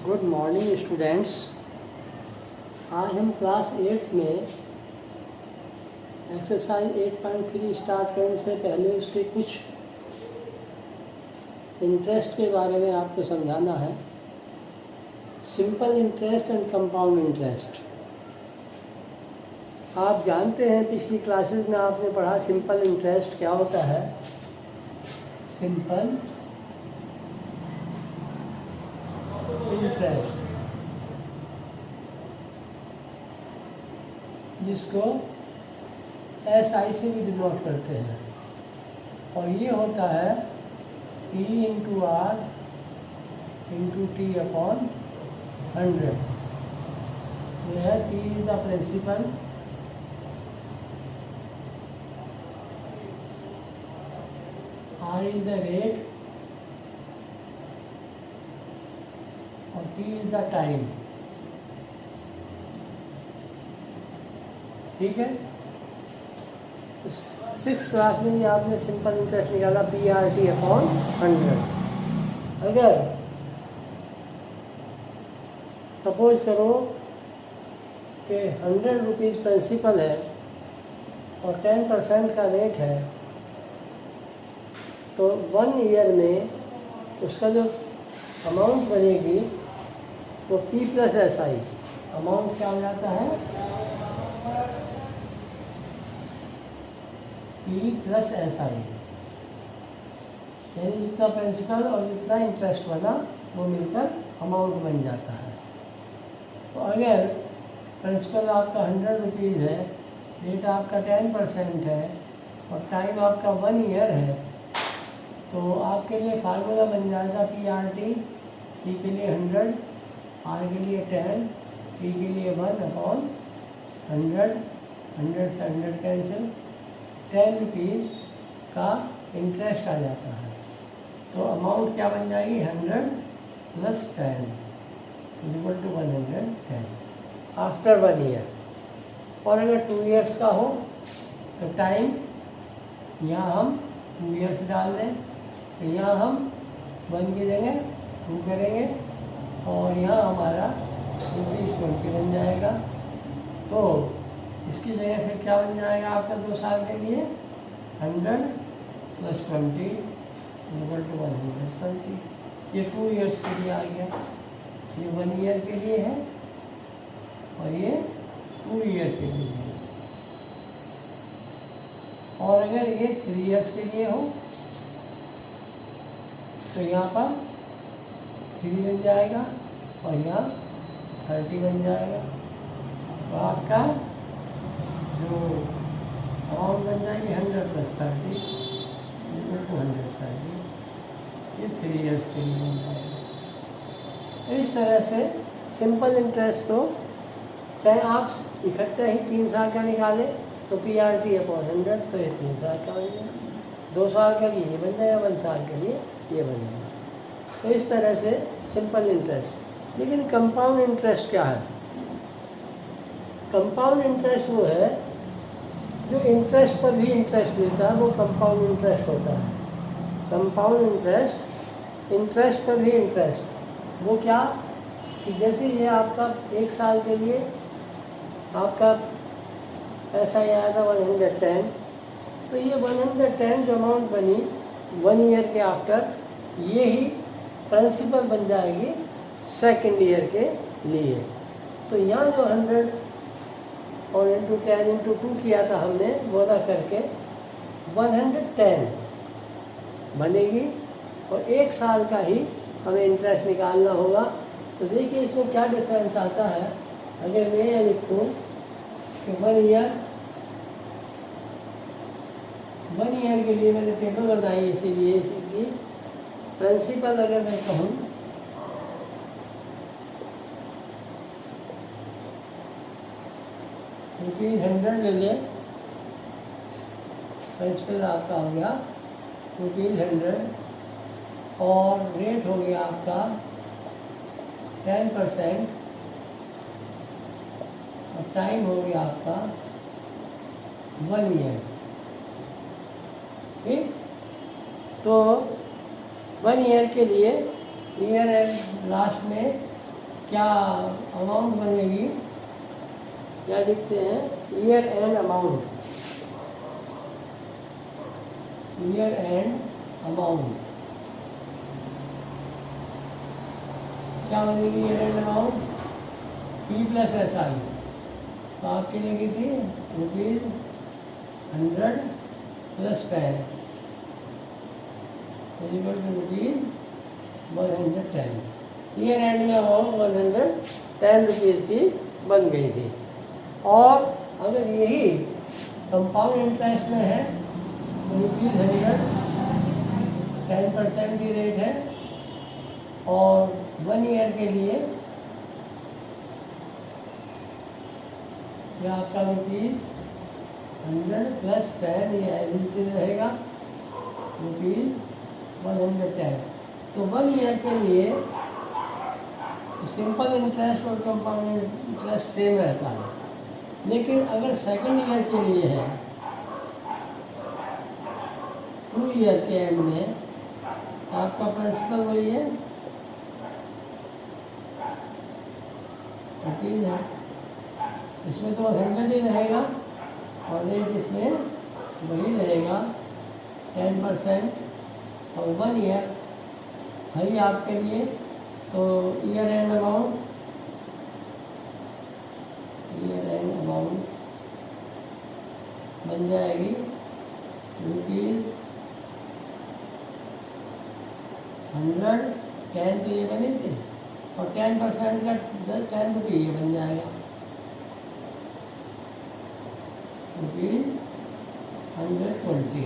Good morning students. आज हम class 8 में एक्सरसाइज 8.3 स्टार्ट करने से पहले उसके कुछ इंटरेस्ट के बारे में आपको समझाना है। Simple interest and compound interest. आप जानते हैं पिछली क्लासेस में आपने पढ़ा सिंपल इंटरेस्ट क्या होता है। सिंपल इंटरेस्ट जिसको SI से भी डिनोट करते हैं और ये होता है E into R into T upon 100। यह है P is the principal, R is the rate और T इज द टाइम। ठीक है, 6th क्लास में ही आपने सिंपल इंटरेस्ट निकाला PRT अपॉन 100। अगर सपोज करो कि 100 रुपीज़ प्रिंसिपल है और 10% का रेट है, तो 1 ईयर में उसका जो अमाउंट बनेगी वो P प्लस SI। अमाउंट क्या हो जाता है? P प्लस SI, यानी जितना प्रिंसिपल और जितना इंटरेस्ट बना वो मिलकर अमाउंट बन जाता है। तो अगर प्रिंसिपल आपका 100 रुपीज़ है, रेट आपका 10% है और टाइम आपका 1 ईयर है, तो आपके लिए फार्मूला बन जाएगा PRT। P के लिए 100, R के लिए 10, P के लिए 1 अपॉन 100। 100 से 100 कैंसिल, 10 रुपीज़ का इंटरेस्ट आ जाता है। तो अमाउंट क्या बन जाएगी? 100 plus 10 equal to 110 after 1 year. और अगर 2 इयर्स का हो तो टाइम यहाँ हम 2 इयर्स डाल दें, तो यहाँ हम 1 की जगह 2 करेंगे और यहाँ हमारा ₹20 बन जाएगा। तो इसकी जगह फिर क्या बन जाएगा आपका 2 साल के लिए? 100 प्लस 20 इक्वल टू 120। ये 2 इयर्स के लिए आ गया, ये 1 ईयर के लिए है और ये 2 ईयर के लिए है। और अगर ये 3 इयर्स के लिए हो तो यहाँ पर 3 बन जाएगा और यहाँ 30 बन जाएगा। तो आपका जो अमाउंट बन जाएगी 100 प्लस 30 इक्वल टू 130। ये 3 इयर्स के लिए बन जाएगा। इस तरह से सिंपल इंटरेस्ट तो चाहे आप इकट्ठा ही 3 साल का निकालें तो PRT अपॉन 100, तो ये 3 साल का बन जाएगा। 2 साल के लिए ये बन जाएगा, 1 साल के लिए ये बन जाएगा। तो इस तरह से सिंपल इंटरेस्ट। लेकिन कंपाउंड इंटरेस्ट क्या है? कंपाउंड इंटरेस्ट वो है जो इंटरेस्ट पर भी इंटरेस्ट देता है, वो कंपाउंड इंटरेस्ट होता है। कंपाउंड इंटरेस्ट, इंटरेस्ट पर भी इंटरेस्ट। वो क्या कि जैसे ये आपका 1 साल के लिए आपका ऐसा ही आया था 110, तो ये 110 जो अमाउंट बनी 1 ईयर के आफ्टर, ये ही प्रिंसिपल बन जाएगी 2nd ईयर के लिए। तो यहाँ जो 100 और इंटू 10 इंटू 2 किया था हमने, वो ना करके 110 बनेगी और 1 साल का ही हमें इंटरेस्ट निकालना होगा। तो देखिए इसमें क्या डिफरेंस आता है। अगर मैं ये लिखूँ कि 1 ईयर के लिए मैंने टेबल बनाई, इसीलिए इसकी प्रिंसिपल अगर मैं कहूँ ₹100 ले लें, प्रिंसिपल आपका हो गया ₹100 और रेट हो गया आपका 10% और टाइम हो गया आपका 1 ईयर। ठीक, तो 1 ईयर के लिए ईयर एंड लास्ट में क्या अमाउंट बनेगी, क्या लिखते हैं, year end amount, year end amount क्या बनेगी, year end amount P plus SI। तो आपके लगी थी ₹100 plus 10 equal to ₹110। Year end में अमाउंट 110 रुपीज़ की बन गई थी। और अगर यही कंपाउंड इंटरेस्ट में है तो ₹100 10% की रेट है, और 1 ईयर के लिए यह आपका ₹100 प्लस 10 ये एज रहेगा ₹110। तो 1 ईयर के लिए सिंपल इंटरेस्ट और कंपाउंड इंटरेस्ट सेम रहता है, लेकिन अगर सेकंड ईयर के लिए है, 2 ईयर के एंड में, आपका प्रिंसिपल वही है रुपीज़ है, इसमें तो 100 ही रहेगा और रेट इसमें वही रहेगा 10%। और 1 ईयर है ही आपके लिए, तो ईयर एंड अमाउंट बन जाएगी ₹100 10 तो ये बनी थी, और 10% का 10 रुपये ये बन जाएगा ₹120।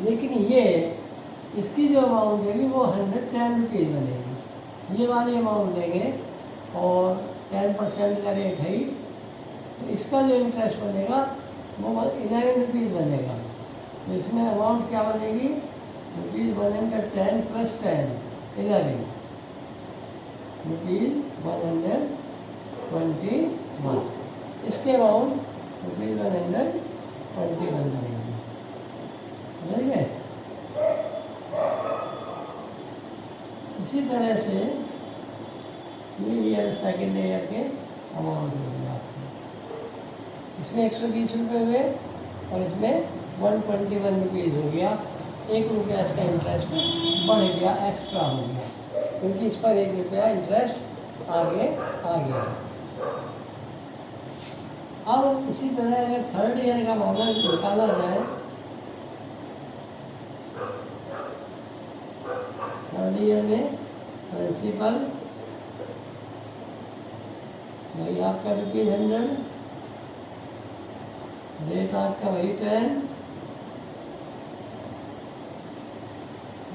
लेकिन ये इसकी जो अमाउंट देगी वो 110 रुपीज़ बनेगी। ये वाली अमाउंट देंगे और 10% का रेट है ही, तो इसका जो इंटरेस्ट बनेगा वो 11 रुपीज़ बनेगा। तो इसमें अमाउंट क्या बनेगी, ₹110 प्लस 10 11 ₹121। इसके अमाउंट ₹121 बनेगी। समझ गए। इसी तरह से ये ईयर सेकेंड ईयर के अमाउंट हो गया आपके, इसमें 120 रुपये हुए और इसमें 121 रुपीज़ हो गया। ₹1 इसका इंटरेस्ट बढ़ गया, एक्स्ट्रा हो गया, क्योंकि इस पर ₹1 इंटरेस्ट आगे आ गया। अब इसी तरह अगर थर्ड ईयर का मॉडल निकाला जाए, थर्ड ईयर में प्रिंसिपल वही आपका ₹100, रेट आपका वही 10,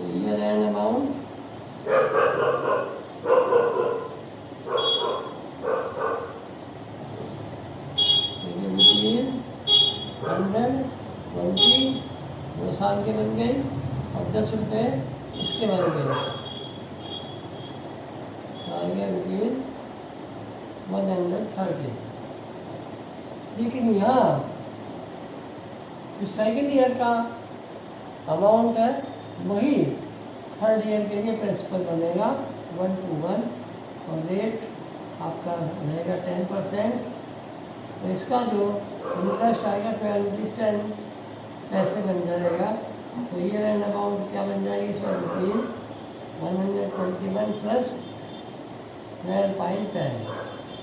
ईयर एंड अमाउंट ₹120 2 साल के बन गए, और 10 रुपये इसके बन गए, आ गया ₹130। लेकिन यहाँ जो सेकेंड ईयर का अमाउंट है वही थर्ड ईयर के लिए प्रिंसिपल बनेगा 1 to 1, और रेट आपका रहेगा 10%। तो इसका जो इंटरेस्ट आएगा 12 पैसे बन जाएगा। तो ईयर एंड अमाउंट क्या बन जाएगी इसमें, ₹121 प्लस 12.10।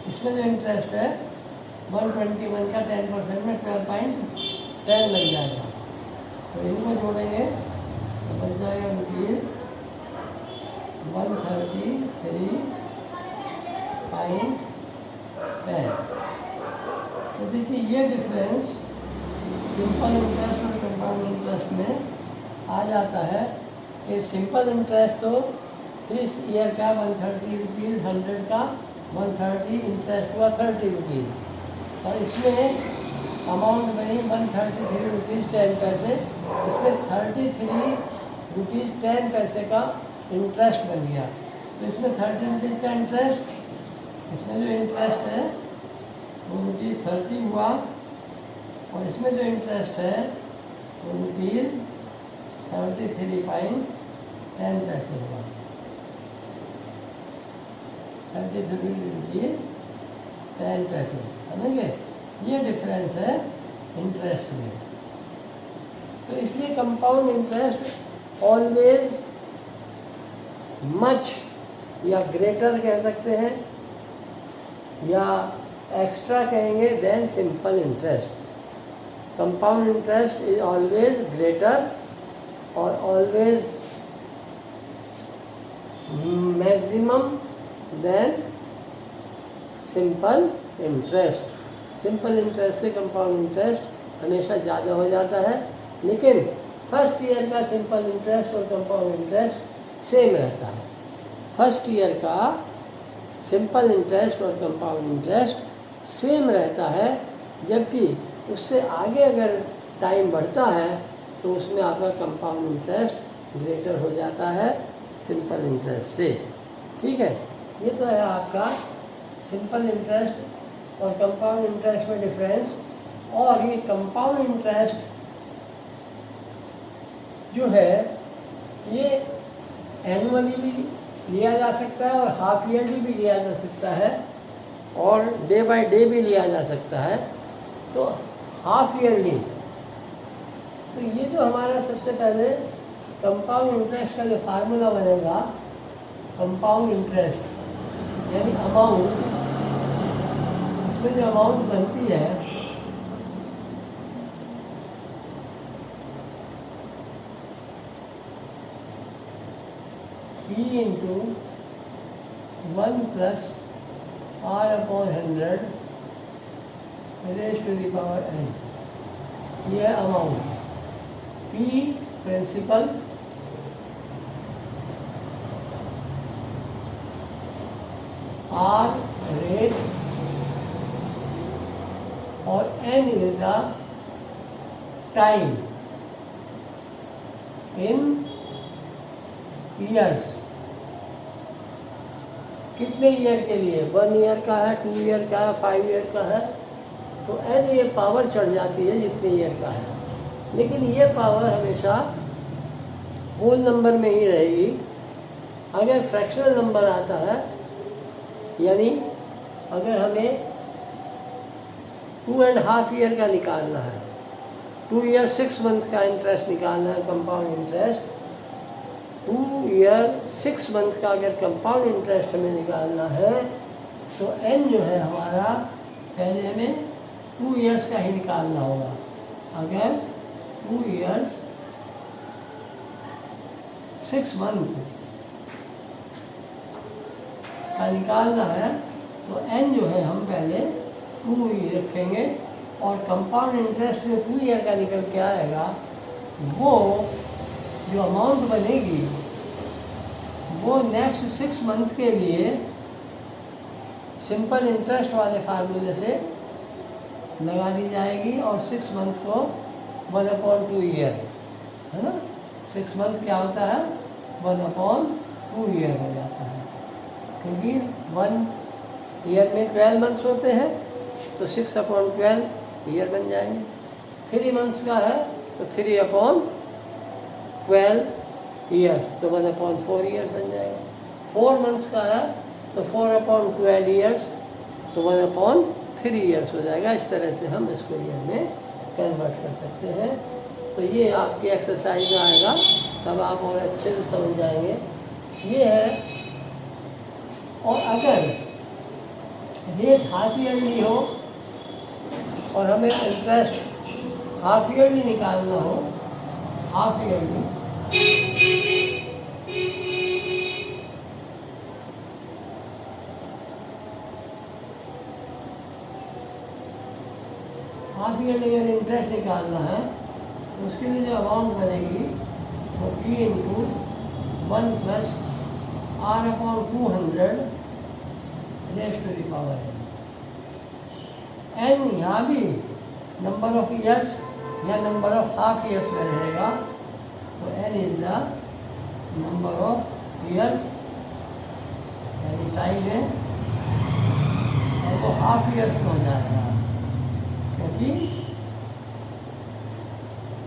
इसमें जो इंटरेस्ट है 121 का 10% में 12.10 लग जाएगा। तो इनको जोड़ेंगे तो बन जाएगा ₹133.10। तो देखिए ये डिफरेंस सिंपल इंटरेस्ट और कंपाउंड इंटरेस्ट में आ जाता है कि सिंपल इंटरेस्ट तो 3 ईयर का 130 रुपीज़, 100 का 130, इंटरेस्ट हुआ 30 रुपीज़, और इसमें अमाउंट बनी 133 रुपीज़ 10 पैसे। इसमें 33 रुपीज़ 10 पैसे का इंटरेस्ट बन गया। तो इसमें 30 रुपीज़ का इंटरेस्ट, इसमें जो इंटरेस्ट है वो ₹30 हुआ, और इसमें जो इंटरेस्ट है वो ₹33.10 हुआ। 33 10 पैसे, समझेंगे? ये डिफरेंस है इंटरेस्ट में। तो इसलिए कंपाउंड इंटरेस्ट ऑलवेज मच या ग्रेटर कह सकते हैं या एक्स्ट्रा कहेंगे than simple interest. Compound interest is always greater और always maximum than simple interest. Simple interest से कंपाउंड इंटरेस्ट हमेशा ज़्यादा हो जाता है, लेकिन फर्स्ट ईयर का सिंपल इंटरेस्ट और कंपाउंड इंटरेस्ट सेम रहता है। फर्स्ट ईयर का सिंपल इंटरेस्ट और कंपाउंड इंटरेस्ट सेम रहता है, जबकि उससे आगे अगर टाइम बढ़ता है तो उसमें आपका कंपाउंड इंटरेस्ट ग्रेटर हो जाता है सिंपल इंटरेस्ट से। ठीक है, ये तो है आपका सिंपल इंटरेस्ट और कंपाउंड इंटरेस्ट में डिफरेंस। और ये कंपाउंड इंटरेस्ट जो है ये एनुअली भी लिया जा सकता है और हाफ ईयरली भी लिया जा सकता है और डे बाय डे भी लिया जा सकता है। तो हाफ ईयरली, तो ये जो हमारा सबसे पहले कंपाउंड इंटरेस्ट का जो फार्मूला बनेगा, कंपाउंड इंटरेस्ट यानी अमाउंट, इसमें जो अमाउंट बनती है P into 1 plus R/100 raise to the power n, ये है amount. P principal, R rate और n is the time in years. कितने ईयर के लिए? 1 ईयर का है, 2 ईयर का है, 5 ईयर का है, तो n ये पावर चढ़ जाती है जितने ईयर का है, लेकिन ये पावर हमेशा होल नंबर में ही रहेगी। अगर फ्रैक्शनल नंबर आता है, यानी अगर हमें 2.5 ईयर का निकालना है, 2 ईयर 6 मंथ का इंटरेस्ट निकालना है कंपाउंड इंटरेस्ट, 2 ईयर 6 मंथ का अगर कंपाउंड इंटरेस्ट हमें निकालना है तो n जो है हमारा पहले हमें 2 ईयर्स का ही निकालना होगा। अगर 2 ईयर्स 6 मंथ का निकालना है तो n जो है हम पहले 2 ही रखेंगे और कंपाउंड इंटरेस्ट में 2 ईयर का निकल के आएगा, वो जो अमाउंट बनेगी वो नेक्स्ट 6 मंथ के लिए सिंपल इंटरेस्ट वाले फार्मूले से लगा दी जाएगी और 6 मंथ को 1/2 ईयर, है ना। 6 मंथ क्या होता है? 1/2 ईयर हो जाता है, क्योंकि 1 ईयर में 12 मंथ्स होते हैं तो 6/12 ईयर बन जाएंगे। 3 मंथ्स का है तो 3/12 ईयर्स, तो 1/4 ईयर्स बन जाएगा। 4 मंथ्स का है तो 4/12 ईयर्स, तो 1/3 ईयर्स हो जाएगा। इस तरह से हम इसको ईयर में कन्वर्ट कर सकते हैं। तो ये आपकी एक्सरसाइज में आएगा, तब आप और अच्छे से समझ जाएंगे। ये है, और अगर रेट हाफ ईयरली हो और हमें इंटरेस्ट हाफ ईयरली निकालना हो, हाफ ईयरली, हाफ ईयरली अगर इंटरेस्ट निकालना है तो उसके लिए जो अमाउंट बनेगी वो P into 1 plus R/200 raise to the power n। यहाँ भी नंबर ऑफ ईयर्स या नंबर ऑफ हाफ ईयर्स में रहेगा, तो n is the number of years यानी टाइम है, और वो हाफ ईयर्स में हो जाएगा, क्योंकि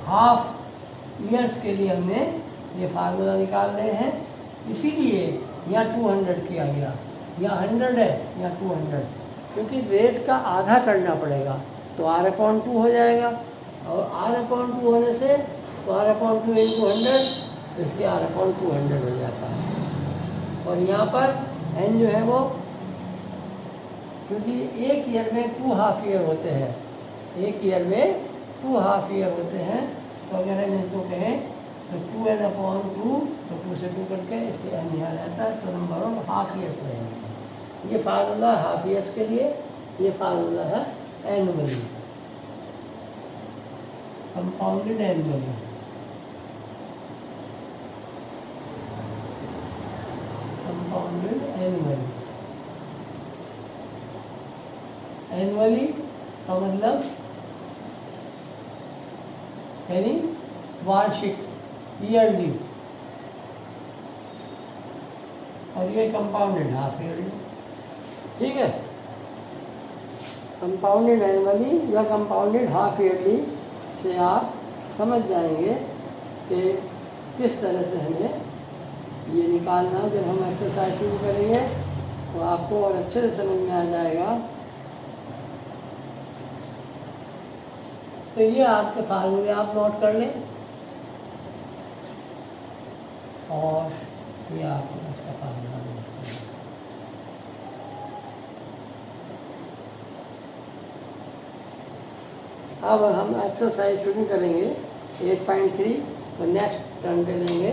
हाफ ईयर्स के लिए हमने ये फार्मूला निकाल रहे हैं, इसीलिए यहाँ 200 किया गया। या 100 है या 200, क्योंकि रेट का आधा करना पड़ेगा तो R/2 हो जाएगा, और R/2 होने से तो R/2 × 100, तो इसलिए R/200 हो जाता है। और यहाँ पर n जो है वो, क्योंकि एक ईयर में 2 हाफ ईयर होते हैं, एक ईयर में 2 हाफ ईयर होते हैं, तो अगर हम इसको कहें तो 2n/2, तो 2 से 2 करके इसलिए n यहाँ रहता है, तो नंबर ऑफ हाफ ईयर्स रहेंगे। ये फार्मूला है हाफ ईयर्स के लिए, ये फार्मूला है annually, compounded annually. Compounded annually, annually का मतलब यानी वार्षिक, ईयरली, और ये कंपाउंडेड हाफ ईयरली। ठीक है, कंपाउंडेड एनुअली या कंपाउंडेड हाफ ईयरली से आप समझ जाएंगे कि किस तरह से हमें ये निकालना। जब हम एक्सरसाइज शुरू करेंगे तो आपको और अच्छे से समझ में आ जाएगा। तो ये आपके फार्मूले आप नोट कर लें, और ये आपको इसका फार्मूला नोट कर लें। अब हम एक्सरसाइज शुरू करेंगे 8.3, तो नेक्स्ट टर्न पे लेंगे।